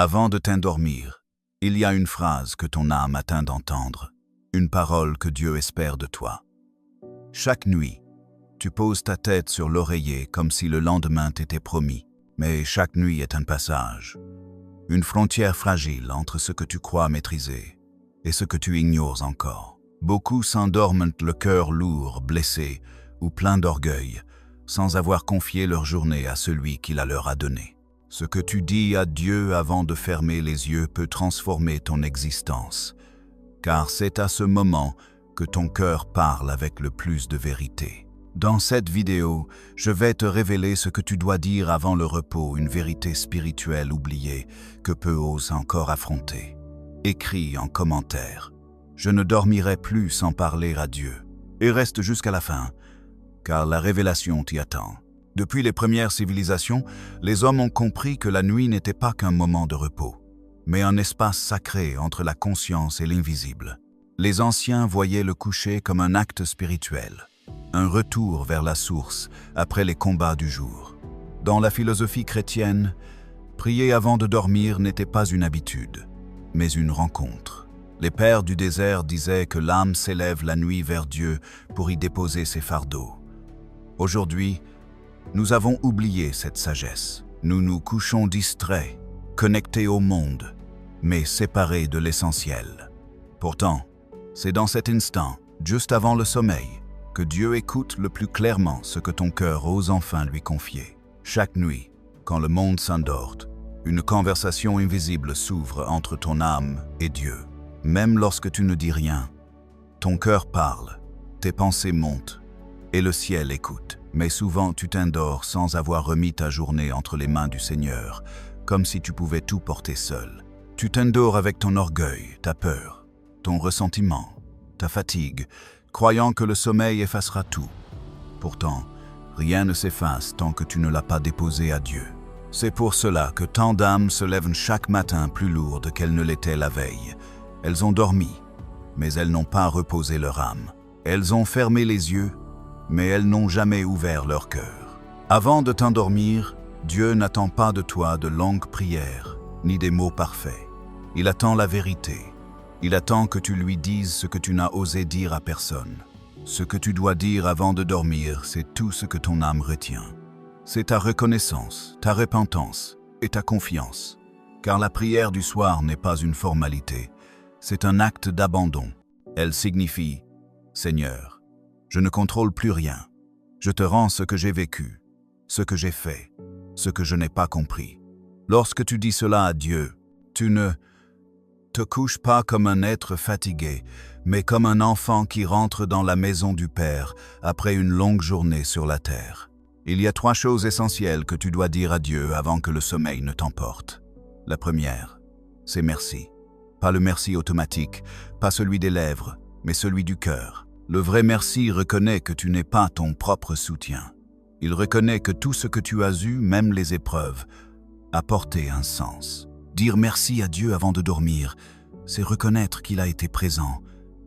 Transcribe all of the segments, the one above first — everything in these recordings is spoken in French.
Avant de t'endormir, il y a une phrase que ton âme atteint d'entendre, une parole que Dieu espère de toi. Chaque nuit, tu poses ta tête sur l'oreiller comme si le lendemain t'était promis, mais chaque nuit est un passage, une frontière fragile entre ce que tu crois maîtriser et ce que tu ignores encore. Beaucoup s'endorment le cœur lourd, blessé ou plein d'orgueil, sans avoir confié leur journée à celui qui la leur a donnée. Ce que tu dis à Dieu avant de fermer les yeux peut transformer ton existence, car c'est à ce moment que ton cœur parle avec le plus de vérité. Dans cette vidéo, je vais te révéler ce que tu dois dire avant le repos, une vérité spirituelle oubliée que peu osent encore affronter. Écris en commentaire. Je ne dormirai plus sans parler à Dieu. Et reste jusqu'à la fin, car la révélation t'y attend. Depuis les premières civilisations, les hommes ont compris que la nuit n'était pas qu'un moment de repos, mais un espace sacré entre la conscience et l'invisible. Les anciens voyaient le coucher comme un acte spirituel, un retour vers la source après les combats du jour. Dans la philosophie chrétienne, prier avant de dormir n'était pas une habitude, mais une rencontre. Les pères du désert disaient que l'âme s'élève la nuit vers Dieu pour y déposer ses fardeaux. Aujourd'hui, nous avons oublié cette sagesse. Nous nous couchons distraits, connectés au monde, mais séparés de l'essentiel. Pourtant, c'est dans cet instant, juste avant le sommeil, que Dieu écoute le plus clairement ce que ton cœur ose enfin lui confier. Chaque nuit, quand le monde s'endort, une conversation invisible s'ouvre entre ton âme et Dieu. Même lorsque tu ne dis rien, ton cœur parle, tes pensées montent et le ciel écoute. Mais souvent tu t'endors sans avoir remis ta journée entre les mains du Seigneur, comme si tu pouvais tout porter seul. Tu t'endors avec ton orgueil, ta peur, ton ressentiment, ta fatigue, croyant que le sommeil effacera tout. Pourtant, rien ne s'efface tant que tu ne l'as pas déposé à Dieu. C'est pour cela que tant d'âmes se lèvent chaque matin plus lourdes qu'elles ne l'étaient la veille. Elles ont dormi, mais elles n'ont pas reposé leur âme. Elles ont fermé les yeux, mais elles n'ont jamais ouvert leur cœur. Avant de t'endormir, Dieu n'attend pas de toi de longues prières, ni des mots parfaits. Il attend la vérité. Il attend que tu lui dises ce que tu n'as osé dire à personne. Ce que tu dois dire avant de dormir, c'est tout ce que ton âme retient. C'est ta reconnaissance, ta repentance et ta confiance. Car la prière du soir n'est pas une formalité, c'est un acte d'abandon. Elle signifie « Seigneur, je ne contrôle plus rien. Je te rends ce que j'ai vécu, ce que j'ai fait, ce que je n'ai pas compris. » Lorsque tu dis cela à Dieu, tu ne te couches pas comme un être fatigué, mais comme un enfant qui rentre dans la maison du Père après une longue journée sur la terre. Il y a 3 choses essentielles que tu dois dire à Dieu avant que le sommeil ne t'emporte. La première, c'est merci. Pas le merci automatique, pas celui des lèvres, mais celui du cœur. Le vrai merci reconnaît que tu n'es pas ton propre soutien. Il reconnaît que tout ce que tu as eu, même les épreuves, a porté un sens. Dire merci à Dieu avant de dormir, c'est reconnaître qu'il a été présent,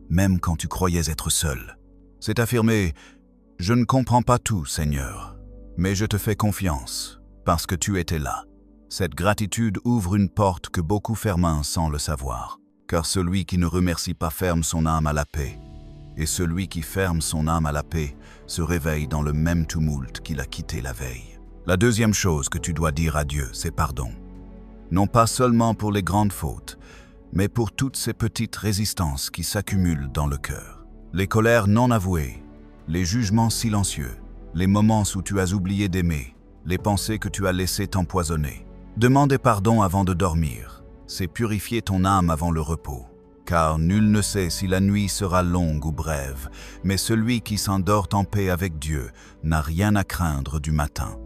même quand tu croyais être seul. C'est affirmer « Je ne comprends pas tout, Seigneur, mais je te fais confiance, parce que tu étais là. » Cette gratitude ouvre une porte que beaucoup ferment sans le savoir, car celui qui ne remercie pas ferme son âme à la paix. Et celui qui ferme son âme à la paix se réveille dans le même tumulte qu'il a quitté la veille. La deuxième chose que tu dois dire à Dieu, c'est pardon. Non pas seulement pour les grandes fautes, mais pour toutes ces petites résistances qui s'accumulent dans le cœur. Les colères non avouées, les jugements silencieux, les moments où tu as oublié d'aimer, les pensées que tu as laissées t'empoisonner. Demander pardon avant de dormir, c'est purifier ton âme avant le repos. Car nul ne sait si la nuit sera longue ou brève, mais celui qui s'endort en paix avec Dieu n'a rien à craindre du matin.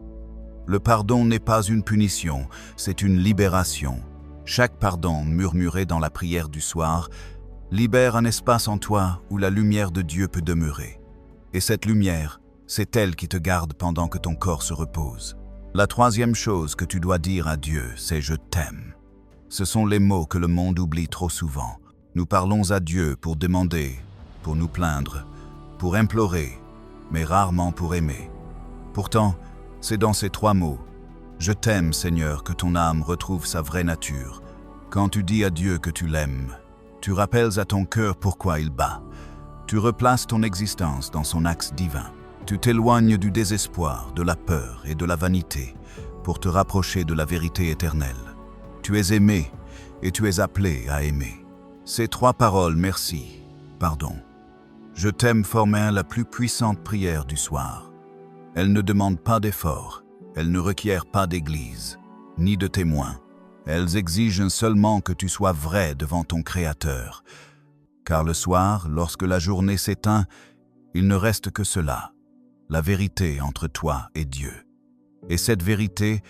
Le pardon n'est pas une punition, c'est une libération. Chaque pardon murmuré dans la prière du soir libère un espace en toi où la lumière de Dieu peut demeurer. Et cette lumière, c'est elle qui te garde pendant que ton corps se repose. La troisième chose que tu dois dire à Dieu, c'est « Je t'aime ». Ce sont les mots que le monde oublie trop souvent. Nous parlons à Dieu pour demander, pour nous plaindre, pour implorer, mais rarement pour aimer. Pourtant, c'est dans ces 3 mots, Je t'aime, Seigneur, que ton âme retrouve sa vraie nature. Quand tu dis à Dieu que tu l'aimes, tu rappelles à ton cœur pourquoi il bat. Tu replaces ton existence dans son axe divin. Tu t'éloignes du désespoir, de la peur et de la vanité pour te rapprocher de la vérité éternelle. Tu es aimé et tu es appelé à aimer. Ces 3 paroles, merci, pardon, je t'aime, forment la plus puissante prière du soir. Elle ne demande pas d'effort, elle ne requiert pas d'église, ni de témoins. Elles exigent seulement que tu sois vrai devant ton Créateur. Car le soir, lorsque la journée s'éteint, il ne reste que cela, la vérité entre toi et Dieu. Et cette vérité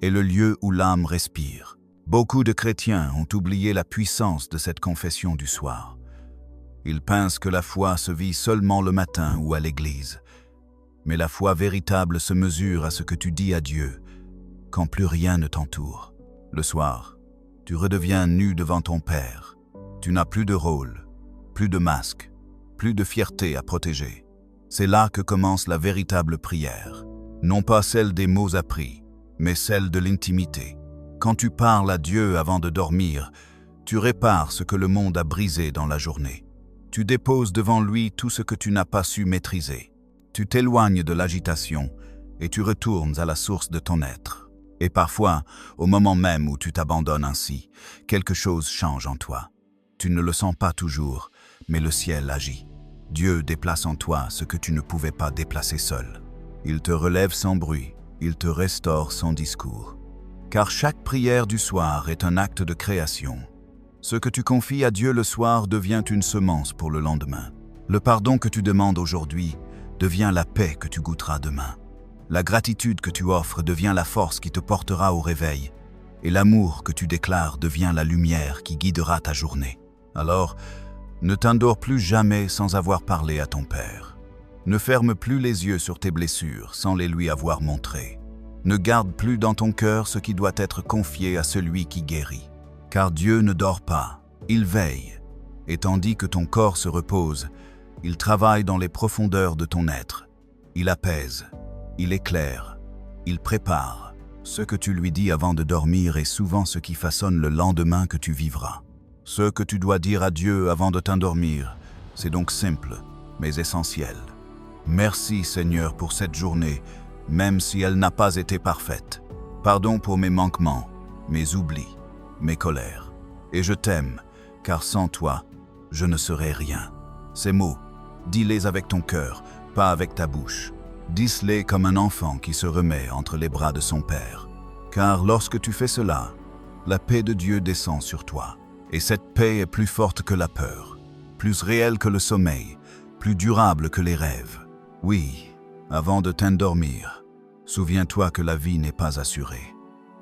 est le lieu où l'âme respire. Beaucoup de chrétiens ont oublié la puissance de cette confession du soir. Ils pensent que la foi se vit seulement le matin ou à l'église. Mais la foi véritable se mesure à ce que tu dis à Dieu, quand plus rien ne t'entoure. Le soir, tu redeviens nu devant ton Père. Tu n'as plus de rôle, plus de masque, plus de fierté à protéger. C'est là que commence la véritable prière. Non pas celle des mots appris, mais celle de l'intimité. Quand tu parles à Dieu avant de dormir, tu répares ce que le monde a brisé dans la journée. Tu déposes devant lui tout ce que tu n'as pas su maîtriser. Tu t'éloignes de l'agitation et tu retournes à la source de ton être. Et parfois, au moment même où tu t'abandonnes ainsi, quelque chose change en toi. Tu ne le sens pas toujours, mais le ciel agit. Dieu déplace en toi ce que tu ne pouvais pas déplacer seul. Il te relève sans bruit, il te restaure sans discours. Car chaque prière du soir est un acte de création. Ce que tu confies à Dieu le soir devient une semence pour le lendemain. Le pardon que tu demandes aujourd'hui devient la paix que tu goûteras demain. La gratitude que tu offres devient la force qui te portera au réveil, et l'amour que tu déclares devient la lumière qui guidera ta journée. Alors, ne t'endors plus jamais sans avoir parlé à ton Père. Ne ferme plus les yeux sur tes blessures sans les lui avoir montrées. Ne garde plus dans ton cœur ce qui doit être confié à celui qui guérit. Car Dieu ne dort pas, il veille, et tandis que ton corps se repose, il travaille dans les profondeurs de ton être. Il apaise. Il éclaire, il prépare. Ce que tu lui dis avant de dormir est souvent ce qui façonne le lendemain que tu vivras. Ce que tu dois dire à Dieu avant de t'endormir, c'est donc simple, mais essentiel. Merci Seigneur pour cette journée, même si elle n'a pas été parfaite. Pardon pour mes manquements, mes oublis, mes colères. Et je t'aime, car sans toi, je ne serais rien. Ces mots, dis-les avec ton cœur, pas avec ta bouche. Dis-les comme un enfant qui se remet entre les bras de son Père. Car lorsque tu fais cela, la paix de Dieu descend sur toi. Et cette paix est plus forte que la peur, plus réelle que le sommeil, plus durable que les rêves. Oui, avant de t'endormir, souviens-toi que la vie n'est pas assurée,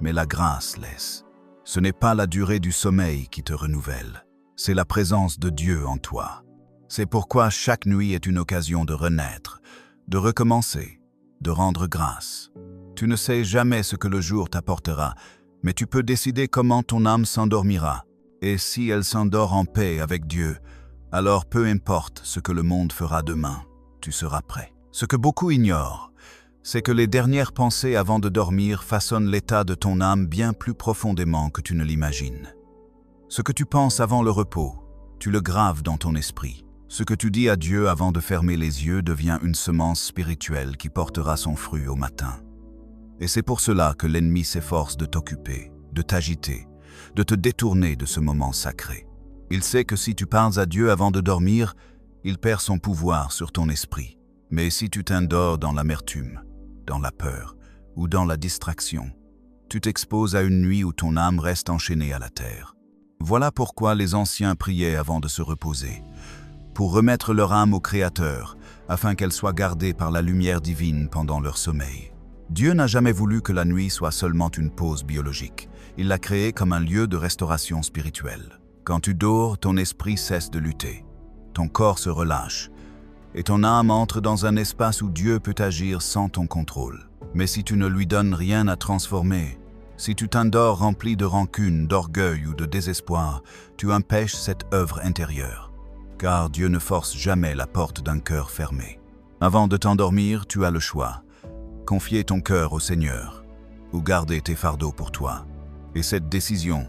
mais la grâce laisse. Ce n'est pas la durée du sommeil qui te renouvelle, c'est la présence de Dieu en toi. C'est pourquoi chaque nuit est une occasion de renaître, de recommencer, de rendre grâce. Tu ne sais jamais ce que le jour t'apportera, mais tu peux décider comment ton âme s'endormira. Et si elle s'endort en paix avec Dieu, alors peu importe ce que le monde fera demain, tu seras prêt. Ce que beaucoup ignorent, c'est que les dernières pensées avant de dormir façonnent l'état de ton âme bien plus profondément que tu ne l'imagines. Ce que tu penses avant le repos, tu le graves dans ton esprit. Ce que tu dis à Dieu avant de fermer les yeux devient une semence spirituelle qui portera son fruit au matin. Et c'est pour cela que l'ennemi s'efforce de t'occuper, de t'agiter, de te détourner de ce moment sacré. Il sait que si tu parles à Dieu avant de dormir, il perd son pouvoir sur ton esprit. Mais si tu t'endors dans l'amertume, dans la peur ou dans la distraction, tu t'exposes à une nuit où ton âme reste enchaînée à la terre. Voilà pourquoi les anciens priaient avant de se reposer, pour remettre leur âme au Créateur, afin qu'elle soit gardée par la lumière divine pendant leur sommeil. Dieu n'a jamais voulu que la nuit soit seulement une pause biologique. Il l'a créée comme un lieu de restauration spirituelle. Quand tu dors, ton esprit cesse de lutter. Ton corps se relâche, et ton âme entre dans un espace où Dieu peut agir sans ton contrôle. Mais si tu ne lui donnes rien à transformer, si tu t'endors rempli de rancune, d'orgueil ou de désespoir, tu empêches cette œuvre intérieure. Car Dieu ne force jamais la porte d'un cœur fermé. Avant de t'endormir, tu as le choix. Confier ton cœur au Seigneur, ou garder tes fardeaux pour toi. Et cette décision,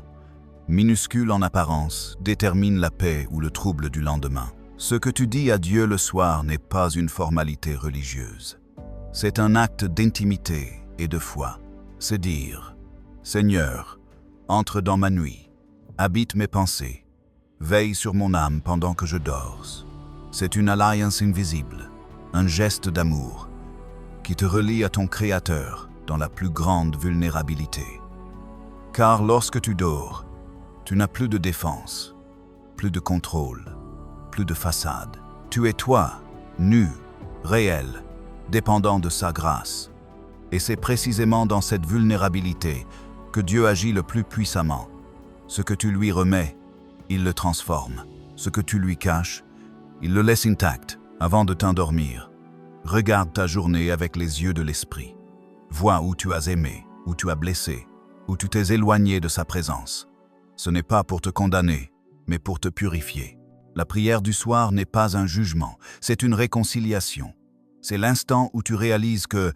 minuscule en apparence, détermine la paix ou le trouble du lendemain. Ce que tu dis à Dieu le soir n'est pas une formalité religieuse. C'est un acte d'intimité et de foi. C'est dire, Seigneur, entre dans ma nuit, habite mes pensées, veille sur mon âme pendant que je dors. C'est une alliance invisible, un geste d'amour qui te relie à ton Créateur dans la plus grande vulnérabilité. Car lorsque tu dors, tu n'as plus de défense, plus de contrôle, plus de façade. Tu es toi, nu, réel, dépendant de sa grâce. Et c'est précisément dans cette vulnérabilité que Dieu agit le plus puissamment. Ce que tu lui remets, il le transforme. Ce que tu lui caches, il le laisse intact avant de t'endormir. Regarde ta journée avec les yeux de l'esprit. Vois où tu as aimé, où tu as blessé, où tu t'es éloigné de sa présence. Ce n'est pas pour te condamner, mais pour te purifier. La prière du soir n'est pas un jugement, c'est une réconciliation. C'est l'instant où tu réalises que,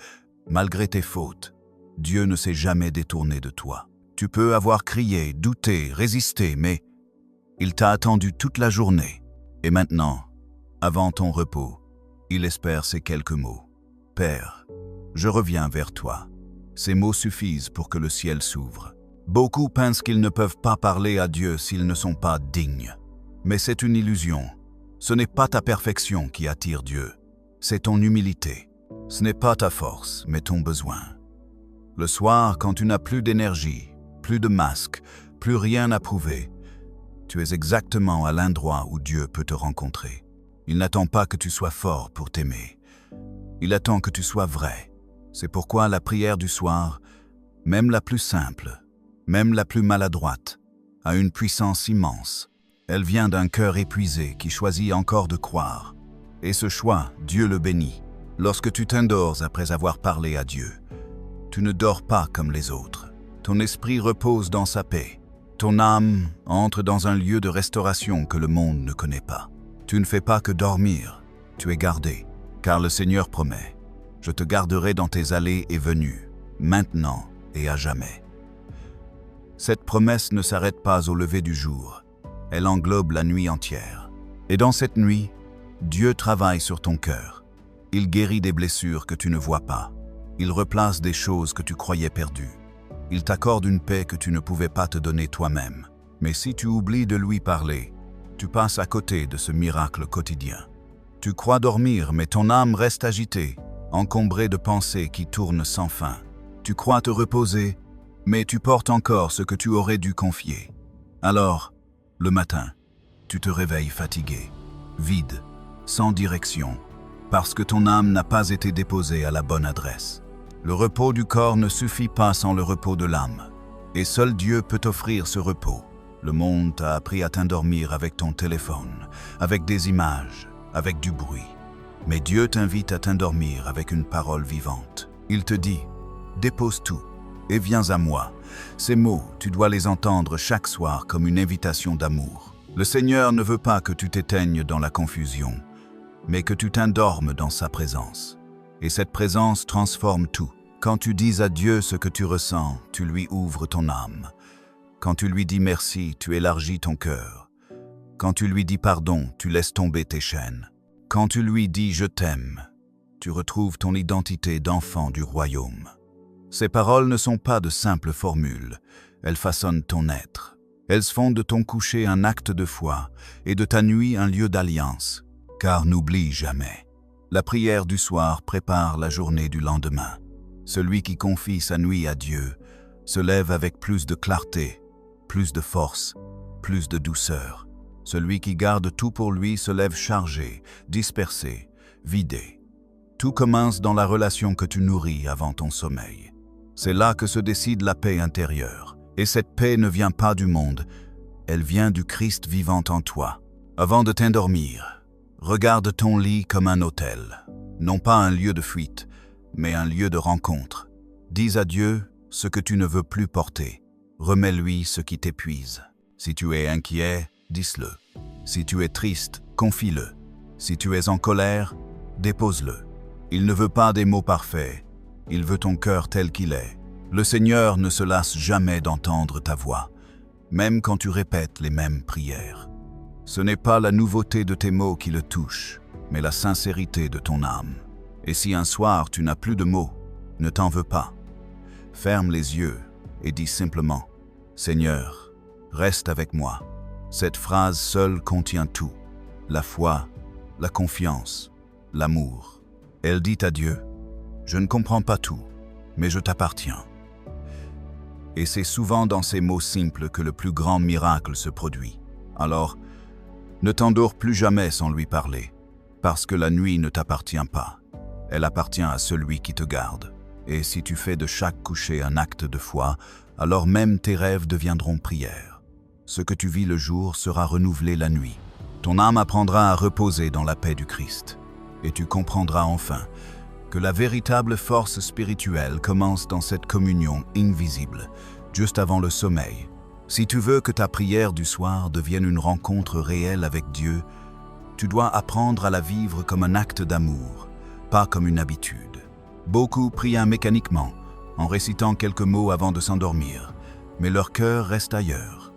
malgré tes fautes, Dieu ne s'est jamais détourné de toi. Tu peux avoir crié, douté, résisté, mais il t'a attendu toute la journée. Et maintenant, avant ton repos, il espère ces quelques mots. Père, je reviens vers toi. Ces mots suffisent pour que le ciel s'ouvre. Beaucoup pensent qu'ils ne peuvent pas parler à Dieu s'ils ne sont pas dignes. Mais c'est une illusion. Ce n'est pas ta perfection qui attire Dieu. C'est ton humilité. Ce n'est pas ta force, mais ton besoin. Le soir, quand tu n'as plus d'énergie, plus de masque, plus rien à prouver, tu es exactement à l'endroit où Dieu peut te rencontrer. Il n'attend pas que tu sois fort pour t'aimer. Il attend que tu sois vrai. C'est pourquoi la prière du soir, même la plus simple, même la plus maladroite, a une puissance immense. Elle vient d'un cœur épuisé qui choisit encore de croire. Et ce choix, Dieu le bénit. Lorsque tu t'endors après avoir parlé à Dieu, tu ne dors pas comme les autres. Ton esprit repose dans sa paix. Ton âme entre dans un lieu de restauration que le monde ne connaît pas. Tu ne fais pas que dormir, tu es gardé, car le Seigneur promet « Je te garderai dans tes allées et venues, maintenant et à jamais ». Cette promesse ne s'arrête pas au lever du jour, elle englobe la nuit entière. Et dans cette nuit, Dieu travaille sur ton cœur. Il guérit des blessures que tu ne vois pas. Il replace des choses que tu croyais perdues. Il t'accorde une paix que tu ne pouvais pas te donner toi-même. Mais si tu oublies de lui parler, tu passes à côté de ce miracle quotidien. Tu crois dormir, mais ton âme reste agitée, encombrée de pensées qui tournent sans fin. Tu crois te reposer, mais tu portes encore ce que tu aurais dû confier. Alors, le matin, tu te réveilles fatigué, vide, sans direction, parce que ton âme n'a pas été déposée à la bonne adresse. Le repos du corps ne suffit pas sans le repos de l'âme, et seul Dieu peut t'offrir ce repos. Le monde t'a appris à t'endormir avec ton téléphone, avec des images, avec du bruit. Mais Dieu t'invite à t'endormir avec une parole vivante. Il te dit « Dépose tout et viens à moi ». Ces mots, tu dois les entendre chaque soir comme une invitation d'amour. Le Seigneur ne veut pas que tu t'éteignes dans la confusion, mais que tu t'endormes dans sa présence. Et cette présence transforme tout. Quand tu dis à Dieu ce que tu ressens, tu lui ouvres ton âme. Quand tu lui dis merci, tu élargis ton cœur. Quand tu lui dis pardon, tu laisses tomber tes chaînes. Quand tu lui dis « je t'aime », tu retrouves ton identité d'enfant du royaume. Ces paroles ne sont pas de simples formules, elles façonnent ton être. Elles font de ton coucher un acte de foi et de ta nuit un lieu d'alliance. Car n'oublie jamais, la prière du soir prépare la journée du lendemain. Celui qui confie sa nuit à Dieu se lève avec plus de clarté, plus de force, plus de douceur. Celui qui garde tout pour lui se lève chargé, dispersé, vidé. Tout commence dans la relation que tu nourris avant ton sommeil. C'est là que se décide la paix intérieure. Et cette paix ne vient pas du monde, elle vient du Christ vivant en toi. Avant de t'endormir, regarde ton lit comme un autel, non pas un lieu de fuite, mais un lieu de rencontre. Dis à Dieu ce que tu ne veux plus porter. Remets-lui ce qui t'épuise. Si tu es inquiet, dis-le. Si tu es triste, confie-le. Si tu es en colère, dépose-le. Il ne veut pas des mots parfaits, il veut ton cœur tel qu'il est. Le Seigneur ne se lasse jamais d'entendre ta voix, même quand tu répètes les mêmes prières. Ce n'est pas la nouveauté de tes mots qui le touche, mais la sincérité de ton âme. Et si un soir tu n'as plus de mots, ne t'en veux pas. Ferme les yeux et dis simplement « Seigneur, reste avec moi ». Cette phrase seule contient tout, la foi, la confiance, l'amour. Elle dit à Dieu « Je ne comprends pas tout, mais je t'appartiens ». Et c'est souvent dans ces mots simples que le plus grand miracle se produit. Alors, ne t'endors plus jamais sans lui parler, parce que la nuit ne t'appartient pas. Elle appartient à celui qui te garde. Et si tu fais de chaque coucher un acte de foi, alors même tes rêves deviendront prières. Ce que tu vis le jour sera renouvelé la nuit. Ton âme apprendra à reposer dans la paix du Christ. Et tu comprendras enfin que la véritable force spirituelle commence dans cette communion invisible, juste avant le sommeil. Si tu veux que ta prière du soir devienne une rencontre réelle avec Dieu, tu dois apprendre à la vivre comme un acte d'amour, pas comme une habitude. Beaucoup prient mécaniquement, en récitant quelques mots avant de s'endormir, mais leur cœur reste ailleurs.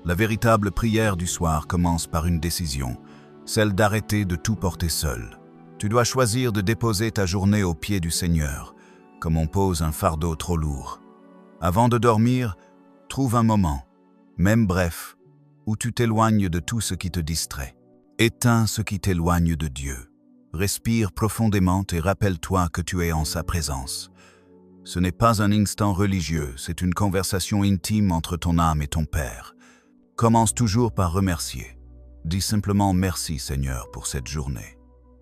La véritable prière du soir commence par une décision, celle d'arrêter de tout porter seul. Tu dois choisir de déposer ta journée aux pieds du Seigneur, comme on pose un fardeau trop lourd. Avant de dormir, trouve un moment, même bref, où tu t'éloignes de tout ce qui te distrait. Éteins ce qui t'éloigne de Dieu. Respire profondément et rappelle-toi que tu es en sa présence. Ce n'est pas un instant religieux, c'est une conversation intime entre ton âme et ton Père. Commence toujours par remercier. Dis simplement merci Seigneur pour cette journée.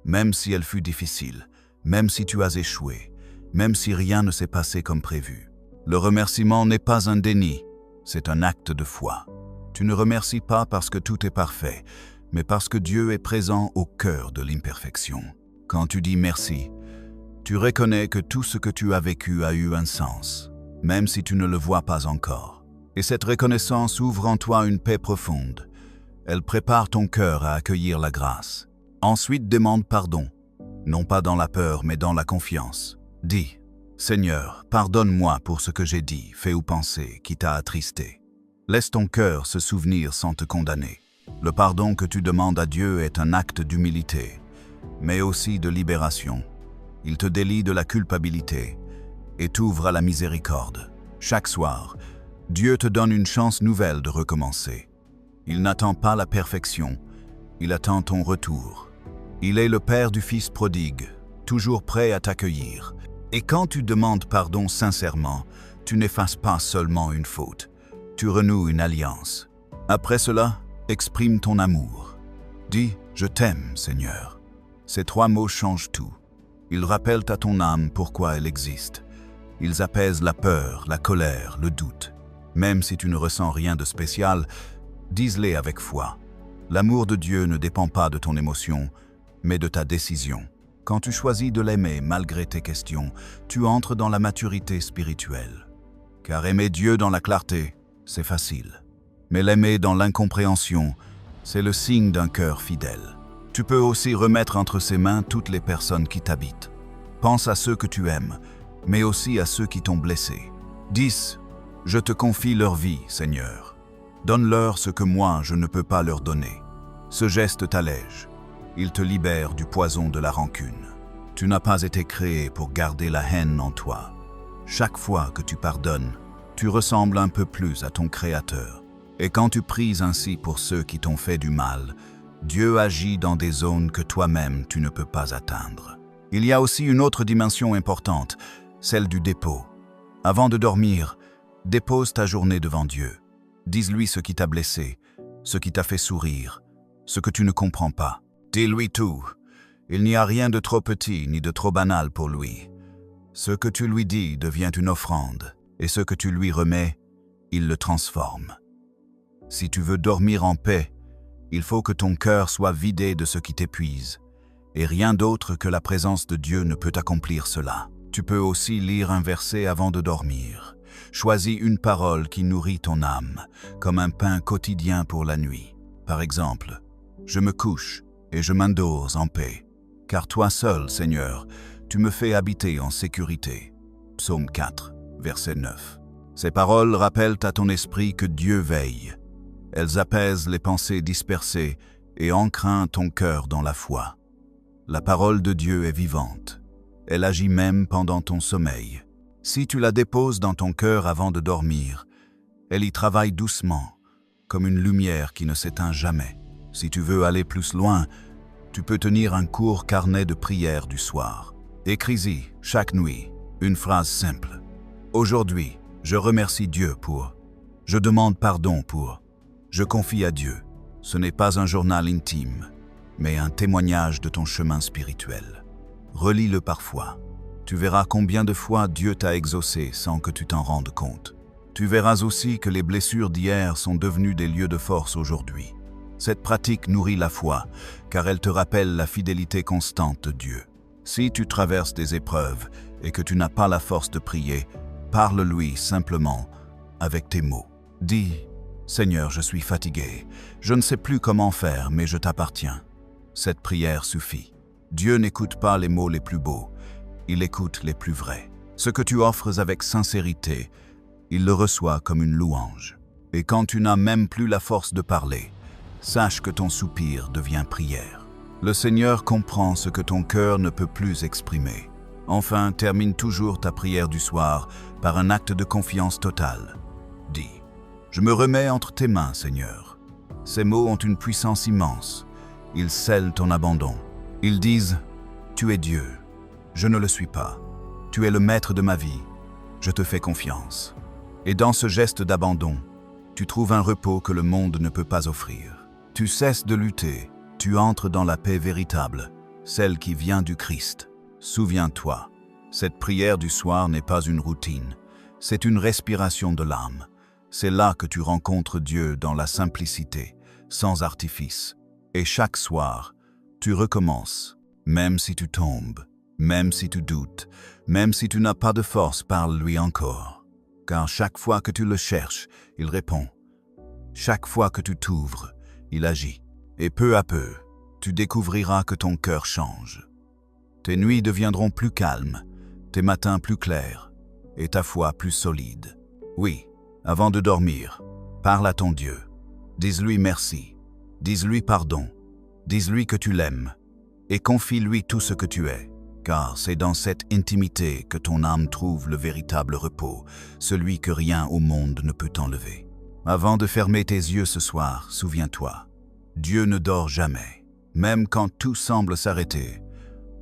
Même si elle fut difficile, même si tu as échoué, même si rien ne s'est passé comme prévu. Le remerciement n'est pas un déni, c'est un acte de foi. Tu ne remercies pas parce que tout est parfait, mais parce que Dieu est présent au cœur de l'imperfection. Quand tu dis merci, tu reconnais que tout ce que tu as vécu a eu un sens, même si tu ne le vois pas encore. Et cette reconnaissance ouvre en toi une paix profonde. Elle prépare ton cœur à accueillir la grâce. Ensuite, demande pardon, non pas dans la peur, mais dans la confiance. Dis, Seigneur, pardonne-moi pour ce que j'ai dit, fait ou pensé, qui t'a attristé. Laisse ton cœur se souvenir sans te condamner. Le pardon que tu demandes à Dieu est un acte d'humilité, mais aussi de libération. Il te délie de la culpabilité et t'ouvre à la miséricorde. Chaque soir, Dieu te donne une chance nouvelle de recommencer. Il n'attend pas la perfection, il attend ton retour. Il est le Père du Fils prodigue, toujours prêt à t'accueillir. Et quand tu demandes pardon sincèrement, tu n'effaces pas seulement une faute, tu renoues une alliance. Après cela, exprime ton amour. Dis « Je t'aime, Seigneur ». Ces 3 mots changent tout. Ils rappellent à ton âme pourquoi elle existe. Ils apaisent la peur, la colère, le doute. Même si tu ne ressens rien de spécial, dis-les avec foi. L'amour de Dieu ne dépend pas de ton émotion, mais de ta décision. Quand tu choisis de l'aimer malgré tes questions, tu entres dans la maturité spirituelle. Car aimer Dieu dans la clarté, c'est facile. Mais l'aimer dans l'incompréhension, c'est le signe d'un cœur fidèle. Tu peux aussi remettre entre ses mains toutes les personnes qui t'habitent. Pense à ceux que tu aimes, mais aussi à ceux qui t'ont blessé. Dis, je te confie leur vie, Seigneur. Donne-leur ce que moi je ne peux pas leur donner. Ce geste t'allège. Il te libère du poison de la rancune. Tu n'as pas été créé pour garder la haine en toi. Chaque fois que tu pardonnes, tu ressembles un peu plus à ton Créateur. Et quand tu pries ainsi pour ceux qui t'ont fait du mal, Dieu agit dans des zones que toi-même tu ne peux pas atteindre. Il y a aussi une autre dimension importante, celle du dépôt. Avant de dormir, dépose ta journée devant Dieu. Dis-lui ce qui t'a blessé, ce qui t'a fait sourire, ce que tu ne comprends pas. Dis-lui tout. Il n'y a rien de trop petit ni de trop banal pour lui. Ce que tu lui dis devient une offrande, et ce que tu lui remets, il le transforme. Si tu veux dormir en paix, il faut que ton cœur soit vidé de ce qui t'épuise, et rien d'autre que la présence de Dieu ne peut accomplir cela. Tu peux aussi lire un verset avant de dormir. Choisis une parole qui nourrit ton âme, comme un pain quotidien pour la nuit. Par exemple, « Je me couche et je m'endors en paix, car toi seul, Seigneur, tu me fais habiter en sécurité. » Psaume 4, verset 9. Ces paroles rappellent à ton esprit que Dieu veille. Elles apaisent les pensées dispersées et ancrent ton cœur dans la foi. La parole de Dieu est vivante. Elle agit même pendant ton sommeil. Si tu la déposes dans ton cœur avant de dormir, elle y travaille doucement, comme une lumière qui ne s'éteint jamais. Si tu veux aller plus loin, tu peux tenir un court carnet de prières du soir. Écris-y, chaque nuit, une phrase simple. Aujourd'hui, je remercie Dieu pour. Je demande pardon pour. Je confie à Dieu. Ce n'est pas un journal intime, mais un témoignage de ton chemin spirituel. Relis-le parfois. Tu verras combien de fois Dieu t'a exaucé sans que tu t'en rendes compte. Tu verras aussi que les blessures d'hier sont devenues des lieux de force aujourd'hui. Cette pratique nourrit la foi, car elle te rappelle la fidélité constante de Dieu. Si tu traverses des épreuves et que tu n'as pas la force de prier, parle-lui simplement avec tes mots. Dis, « Seigneur, je suis fatigué. Je ne sais plus comment faire, mais je t'appartiens. » Cette prière suffit. Dieu n'écoute pas les mots les plus beaux, il écoute les plus vrais. Ce que tu offres avec sincérité, il le reçoit comme une louange. Et quand tu n'as même plus la force de parler, sache que ton soupir devient prière. Le Seigneur comprend ce que ton cœur ne peut plus exprimer. Enfin, termine toujours ta prière du soir par un acte de confiance totale. Dis, « Je me remets entre tes mains, Seigneur. » Ces mots ont une puissance immense. Ils scellent ton abandon. Ils disent, « Tu es Dieu. Je ne le suis pas. Tu es le maître de ma vie. Je te fais confiance. » Et dans ce geste d'abandon, tu trouves un repos que le monde ne peut pas offrir. Tu cesses de lutter. Tu entres dans la paix véritable, celle qui vient du Christ. Souviens-toi, cette prière du soir n'est pas une routine. C'est une respiration de l'âme. C'est là que tu rencontres Dieu dans la simplicité, sans artifice. Et chaque soir, tu recommences, même si tu tombes, même si tu doutes, même si tu n'as pas de force, parle-lui encore. Car chaque fois que tu le cherches, il répond. Chaque fois que tu t'ouvres, il agit. Et peu à peu, tu découvriras que ton cœur change. Tes nuits deviendront plus calmes, tes matins plus clairs, et ta foi plus solide. Oui, avant de dormir, parle à ton Dieu. Dis-lui merci, dis-lui pardon, dis-lui que tu l'aimes, et confie-lui tout ce que tu es, car c'est dans cette intimité que ton âme trouve le véritable repos, celui que rien au monde ne peut t'enlever. Avant de fermer tes yeux ce soir, souviens-toi, Dieu ne dort jamais, même quand tout semble s'arrêter.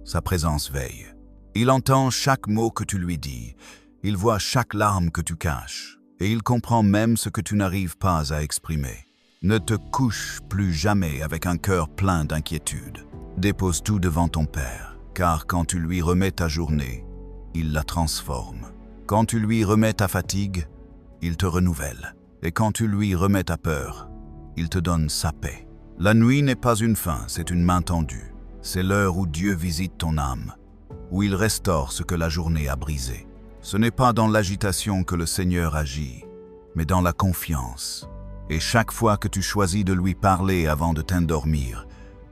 Sa présence veille. Il entend chaque mot que tu lui dis, il voit chaque larme que tu caches, et il comprend même ce que tu n'arrives pas à exprimer. Ne te couche plus jamais avec un cœur plein d'inquiétude. Dépose tout devant ton Père, car quand tu lui remets ta journée, il la transforme. Quand tu lui remets ta fatigue, il te renouvelle. Et quand tu lui remets ta peur, il te donne sa paix. La nuit n'est pas une fin, c'est une main tendue. C'est l'heure où Dieu visite ton âme, où il restaure ce que la journée a brisé. Ce n'est pas dans l'agitation que le Seigneur agit, mais dans la confiance. Et chaque fois que tu choisis de lui parler avant de t'endormir,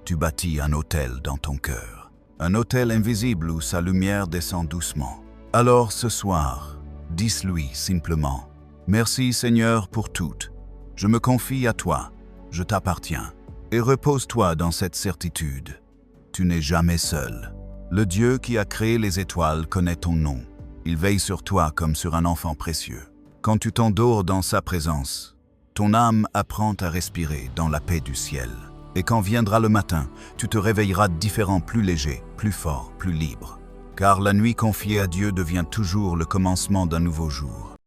tu bâtis un autel dans ton cœur. Un autel invisible où sa lumière descend doucement. Alors ce soir, dis-lui simplement, « Merci Seigneur pour tout. Je me confie à toi, je t'appartiens. » Et repose-toi dans cette certitude. Tu n'es jamais seul. Le Dieu qui a créé les étoiles connaît ton nom. Il veille sur toi comme sur un enfant précieux. Quand tu t'endors dans sa présence, ton âme apprend à respirer dans la paix du ciel. Et quand viendra le matin, tu te réveilleras différent, plus léger, plus fort, plus libre. Car la nuit confiée à Dieu devient toujours le commencement d'un nouveau jour.